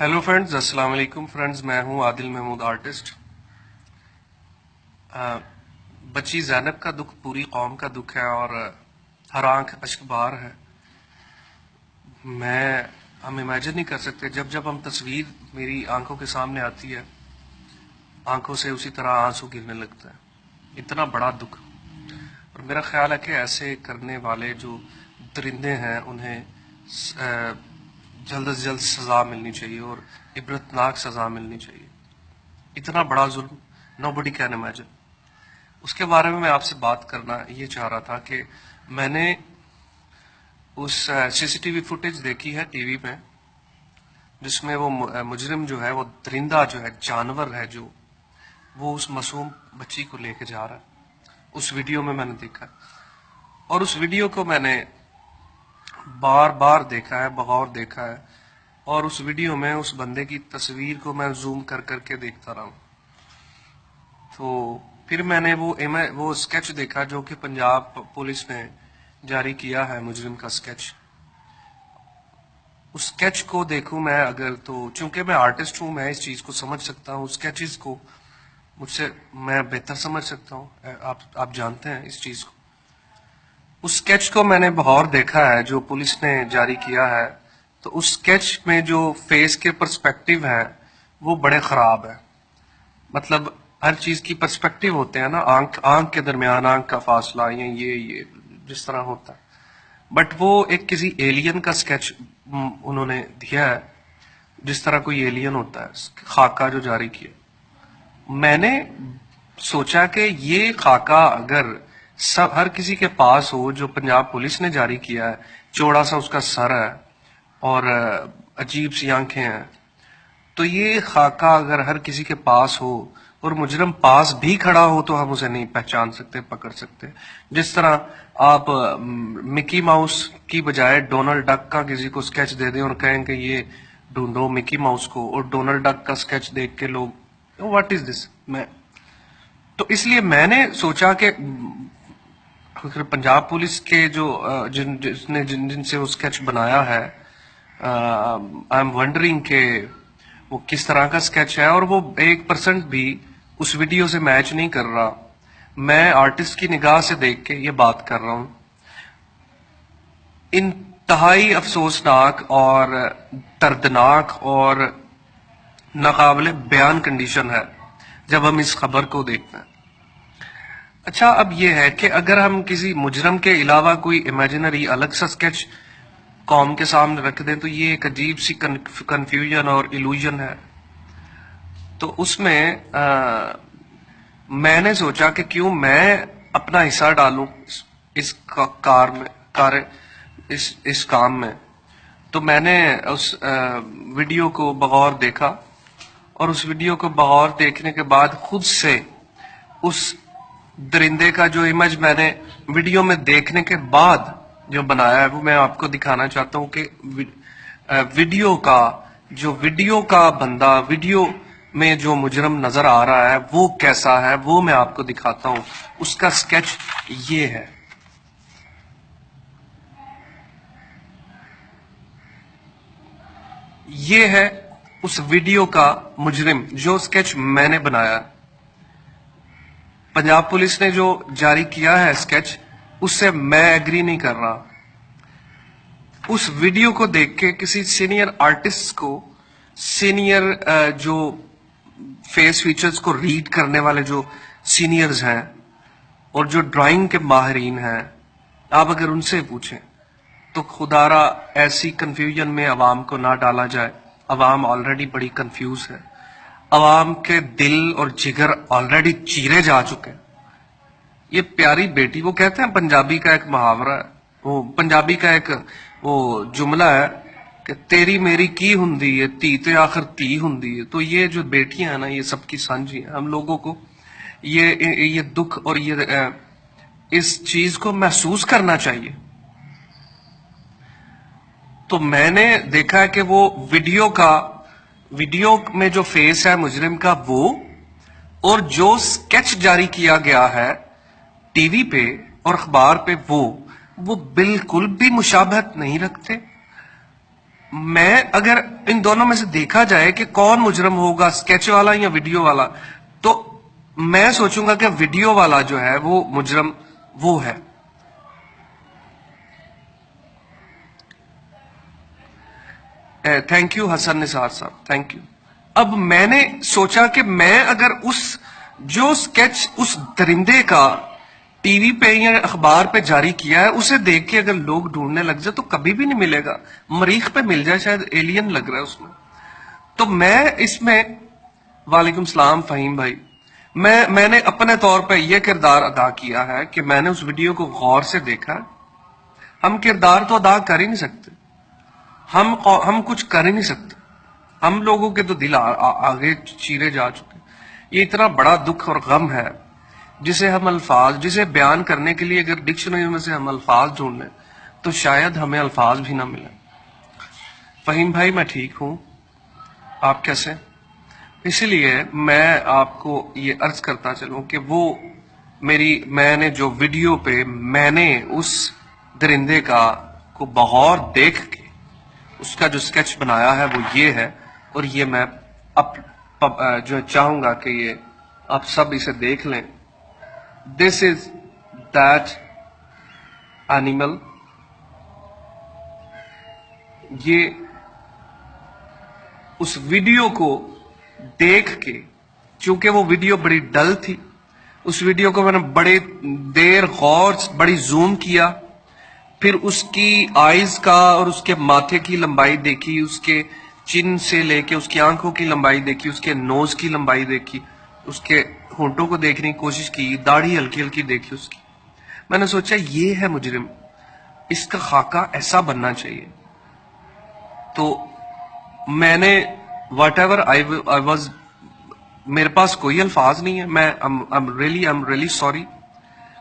Hello friends, अस्सलाम वालेकुम friends. मैं हूं आदिल महमूद आर्टिस्ट। बच्ची ज़ैनब का दुख पूरी कौम का दुख है और हर आंख अश्कबार है। हम इमेजिन नहीं कर सकते, जब जब हम तस्वीर मेरी आंखों के सामने आती है, आंखों से उसी तरह आंसू गिरने लगता है। इतना बड़ा दुख। और मेरा ख्याल है कि ऐसे करने वाले जो दरिंदे हैं उन्हें जल्द से जल्द सजा मिलनी चाहिए और इबरतनाक सजा मिलनी चाहिए। इतना बड़ा जुल्म नोबडी कैन इमेजिन। उसके बारे में मैं आपसे बात करना ये चाह रहा था कि मैंने उस सीसीटीवी फुटेज देखी है टीवी में, जिसमें वो मुजरिम जो है, वो दरिंदा जो है, जानवर है जो, वो उस मासूम बच्ची को लेके जा रहा है। उस वीडियो में मैंने देखा और उस वीडियो को मैंने बार बार देखा है, बगौर देखा है। और उस वीडियो में उस बंदे की तस्वीर को मैं जूम कर करके देखता रहा हूं। तो फिर मैंने वो स्केच देखा जो कि पंजाब पुलिस ने जारी किया है, मुजरिम का स्केच। उस स्केच को देखूं मैं अगर, तो चूंकि मैं आर्टिस्ट हूं, मैं इस चीज को समझ सकता हूं। स्केचेस को मुझसे मैं बेहतर समझ सकता हूं। आप जानते हैं इस चीज को। उस स्केच को मैंने बगौर देखा है जो पुलिस ने जारी किया है। तो उस स्केच में जो फेस के पर्सपेक्टिव है वो बड़े खराब है। मतलब हर चीज की पर्सपेक्टिव होते हैं ना, आंख के दरमियान आंख का फासला, ये जिस तरह होता है। बट वो एक किसी एलियन का स्केच उन्होंने दिया है, जिस तरह कोई एलियन होता है, खाका जो जारी किया। मैंने सोचा कि ये खाका अगर हर किसी के पास हो, जो पंजाब पुलिस ने जारी किया है, चौड़ा सा उसका सर है और अजीब सी आंखें हैं, तो ये खाका अगर हर किसी के पास हो और मुजरम पास भी खड़ा हो तो हम उसे नहीं पहचान सकते, पकड़ सकते। जिस तरह आप मिकी माउस की बजाय डोनाल्ड डक का किसी को स्केच दे दें और कहें कि ये ढूंढो मिकी माउस को, और डोनाल्ड डक का स्केच देख के लोग व्हाट इज दिस। तो इसलिए मैंने सोचा कि पंजाब पुलिस के जो जिनसे वो स्केच बनाया है, आई एम वंडरिंग के वो किस तरह का स्केच है। और वो 1% भी उस वीडियो से मैच नहीं कर रहा। मैं आर्टिस्ट की निगाह से देख के ये बात कर रहा हूं। इंतहाई अफसोसनाक और दर्दनाक और नाकाबिले बयान कंडीशन है जब हम इस खबर को देखते हैं। अच्छा, अब यह है कि अगर हम किसी मुजरम के अलावा कोई इमेजिनरी अलग सा स्केच कौम के सामने रख दें, तो ये एक अजीब सी कंफ्यूजन और इल्यूजन है। तो उसमें मैंने सोचा कि क्यों मैं अपना हिस्सा डालूं इस काम में। तो मैंने उस वीडियो को बगौर देखा और उस वीडियो को बगौर देखने के बाद खुद से उस दरिंदे का जो इमेज मैंने वीडियो में देखने के बाद जो बनाया है वो मैं आपको दिखाना चाहता हूं कि वीडियो का बंदा, वीडियो में जो मुजरम नजर आ रहा है वो कैसा है, वो मैं आपको दिखाता हूं। उसका स्केच ये है। ये है उस वीडियो का मुजरिम जो स्केच मैंने बनाया। पंजाब पुलिस ने जो जारी किया है स्केच, उससे मैं एग्री नहीं कर रहा। उस वीडियो को देख के किसी सीनियर आर्टिस्ट को, सीनियर जो फेस फीचर्स को रीड करने वाले जो सीनियर्स हैं और जो ड्राइंग के माहिरीन हैं, आप अगर उनसे पूछें तो खुदारा ऐसी कंफ्यूजन में अवाम को ना डाला जाए। अवाम ऑलरेडी बड़ी कंफ्यूज है। अवाम के दिल और जिगर ऑलरेडी चीरे जा चुके हैं। ये प्यारी बेटी, वो कहते हैं पंजाबी का एक मुहावरा है, वो पंजाबी का एक वो जुमला है कि तेरी मेरी की हुंदी है, धी ते आखिर धी हुंदी है। तो ये जो बेटियां हैं ना, ये सबकी सांझी है। हम लोगों को ये दुख और ये इस चीज को महसूस करना चाहिए। तो मैंने देखा है कि वो वीडियो में जो फेस है मुजरिम का, वो और जो स्केच जारी किया गया है टीवी पे और अखबार पे, वो बिल्कुल भी मुशाबहत नहीं रखते। میں اگر ان دونوں میں سے دیکھا جائے کہ کون مجرم ہوگا، اسکیچ والا یا ویڈیو والا، تو میں سوچوں گا کہ ویڈیو والا جو ہے وہ مجرم وہ ہے. تھینک یو حسن نثار صاحب، تھینک یو. اب میں نے سوچا کہ میں اگر جو اسکیچ اس درندے کا ٹی وی پہ یا اخبار پہ جاری کیا ہے اسے دیکھ کے اگر لوگ ڈھونڈنے لگ جائے تو کبھی بھی نہیں ملے گا. مریخ پہ مل جائے، شاید ایلین لگ رہا ہے اس میں. تو میں اس میں، وعلیکم السلام فہیم بھائی، میں نے اپنے طور پہ یہ کردار ادا کیا ہے کہ میں نے اس ویڈیو کو غور سے دیکھا. ہم کردار تو ادا کر ہی نہیں سکتے، ہم کچھ کر ہی نہیں سکتے. ہم لوگوں کے تو دل آگے چیرے جا چکے. یہ اتنا بڑا دکھ اور غم ہے جسے بیان کرنے کے لیے اگر ڈکشنری میں سے ہم الفاظ ڈھونڈ لیں تو شاید ہمیں الفاظ بھی نہ ملیں. فہیم بھائی میں ٹھیک ہوں، آپ کیسے؟ اسی لیے میں آپ کو یہ عرض کرتا چلوں کہ وہ میں نے جو ویڈیو پہ میں نے اس درندے کو بغور دیکھ کے اس کا جو سکیچ بنایا ہے وہ یہ ہے. اور یہ میں جو چاہوں گا کہ یہ آپ سب اسے دیکھ لیں. دس از دیٹ اینیمل. یہ اس ویڈیو کو دیکھ کے، چونکہ وہ ویڈیو بڑی ڈل تھی، اس ویڈیو کو میں نے بڑی دیر غور بڑی زوم کیا، پھر اس کی آئیز کا اور اس کے ماتھے کی لمبائی دیکھی، اس کے چن سے لے کے اس کی آنکھوں کی لمبائی دیکھی، اس کے نوز کی لمبائی دیکھی، اس کے ہونٹوں کو دیکھنے کی کوشش کی، داڑھی ہلکی ہلکی دیکھی اس کی. میں نے سوچا یہ ہے مجرم، اس کا خاکہ ایسا بننا چاہیے. تو میں نے واٹ ایور آئی واز، میرے پاس کوئی الفاظ نہیں ہے. میں I'm really sorry.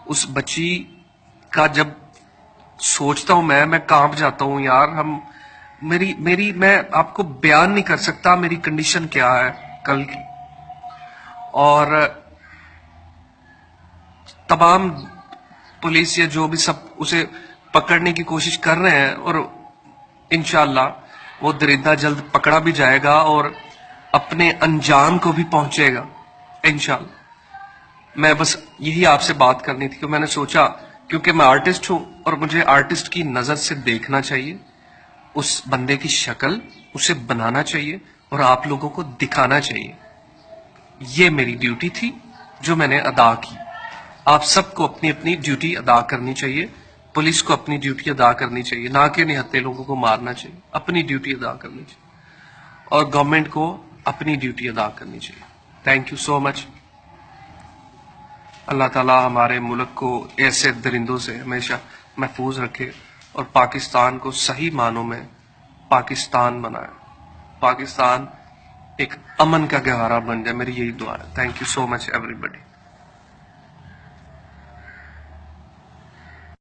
اس بچی کا جب سوچتا ہوں میں کانپ جاتا ہوں یار. میں آپ کو بیان نہیں کر سکتا میری کنڈیشن کیا ہے کل کی. اور تمام پولیس یا جو بھی سب اسے پکڑنے کی کوشش کر رہے ہیں، اور انشاءاللہ وہ درندہ جلد پکڑا بھی جائے گا اور اپنے انجام کو بھی پہنچے گا انشاءاللہ. میں بس یہی آپ سے بات کرنی تھی کہ میں نے سوچا کیونکہ میں آرٹسٹ ہوں اور مجھے آرٹسٹ کی نظر سے دیکھنا چاہیے، اس بندے کی شکل اسے بنانا چاہیے اور آپ لوگوں کو دکھانا چاہیے. یہ میری ڈیوٹی تھی جو میں نے ادا کی. آپ سب کو اپنی اپنی ڈیوٹی ادا کرنی چاہیے. پولیس کو اپنی ڈیوٹی ادا کرنی چاہیے، نہ کہ نہتے لوگوں کو مارنا چاہیے. اپنی ڈیوٹی ادا کرنی چاہیے اور گورنمنٹ کو اپنی ڈیوٹی ادا کرنی چاہیے. تھینک یو سو مچ. اللہ تعالیٰ ہمارے ملک کو ایسے درندوں سے ہمیشہ محفوظ رکھے اور پاکستان کو صحیح معنوں میں پاکستان بنائے. پاکستان ایک امن کا گہوارہ بن جائے، میری یہی دعا ہے. Thank you so much every body.